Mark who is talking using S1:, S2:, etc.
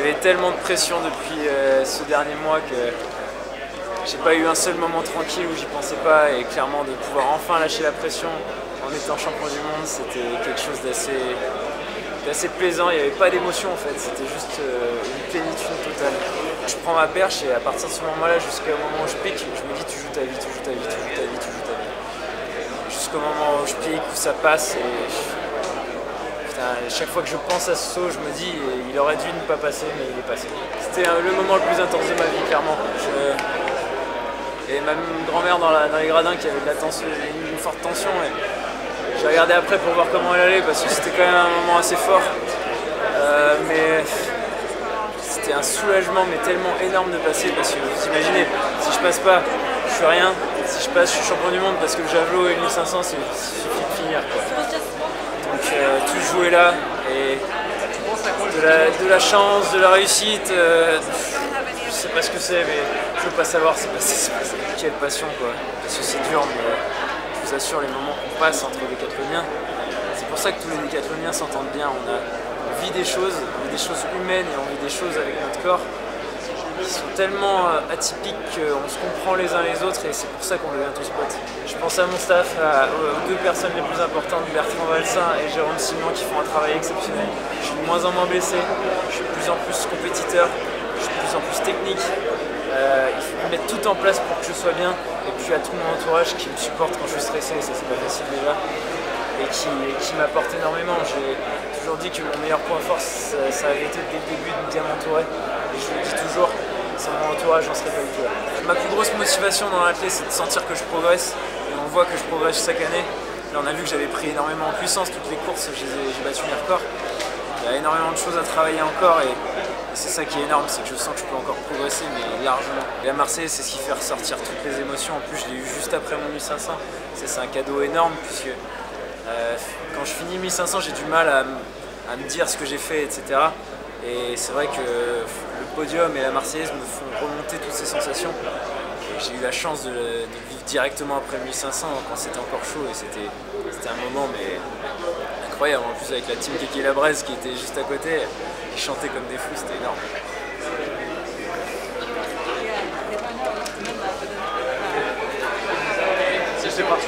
S1: avait tellement de pression depuis ce dernier mois que j'ai pas eu un seul moment tranquille où j'y pensais pas, et clairement de pouvoir enfin lâcher la pression en étant champion du monde, c'était quelque chose d'assez plaisant. Il n'y avait pas d'émotion en fait, c'était juste une plénitude totale. Je prends ma perche et à partir de ce moment-là jusqu'au moment où je pique, je me dis tu joues ta vie, tu joues ta vie, tu joues ta vie, tu joues ta vie. Jusqu'au moment où je pique, où ça passe, et putain, chaque fois que je pense à ce saut, je me dis il aurait dû ne pas passer, mais il est passé. C'était le moment le plus intense de ma vie, clairement. Et ma grand-mère dans les gradins qui avait de la tension, une forte tension. J'ai regardé après pour voir comment elle allait parce que c'était quand même un moment assez fort. Mais c'était un soulagement mais tellement énorme de passer, parce que vous imaginez, si je passe pas, je suis rien. Si je passe, je suis champion du monde parce que le javelot et 1500, il suffit de finir, quoi. Donc tout se jouait là, et de la chance, de la réussite, je sais pas ce que c'est, mais je veux pas savoir, c'est passé. Quelle passion, quoi. Parce que c'est dur, mais je vous assure, les moments qu'on passe entre décathloniens, c'est pour ça que tous les décathloniens s'entendent bien. On vit des choses humaines, et on vit des choses avec notre corps qui sont tellement atypiques qu'on se comprend les uns les autres, et c'est pour ça qu'on devient tous potes. Je pense à mon staff, aux deux personnes les plus importantes, Bertrand Valsin et Jérôme Simon, qui font un travail exceptionnel. Je suis de moins en moins blessé, je suis de plus en plus compétiteur, je suis de plus en plus technique. Il faut mettre tout en place pour que je sois bien, et puis à tout mon entourage qui me supporte quand je suis stressé, ça c'est pas facile déjà, et qui m'apporte énormément. J'ai toujours dit que mon meilleur point fort, ça avait été dès le début de bien m'entourer, et je le dis toujours, sans mon entourage, j'en serais pas du tout là. Ma plus grosse motivation dans l'athlète, c'est de sentir que je progresse, et on voit que je progresse chaque année. Là, on a vu que j'avais pris énormément en puissance, toutes les courses, j'ai battu mes records. Il y a énormément de choses à travailler encore, et c'est ça qui est énorme, c'est que je sens que je peux encore progresser, mais largement. Et à Marseille, c'est ce qui fait ressortir toutes les émotions. En plus, je l'ai eu juste après mon 1500. C'est un cadeau énorme, puisque quand je finis 1500, j'ai du mal à me dire ce que j'ai fait, etc. Et c'est vrai que le podium et la Marseillaise me font remonter toutes ces sensations. J'ai eu la chance de vivre directement après 1500, quand c'était encore chaud, et c'était un moment mais incroyable. En plus, avec la team Keke Labrèze qui était juste à côté, qui chantaient comme des fous, c'était énorme.
S2: C'est parti.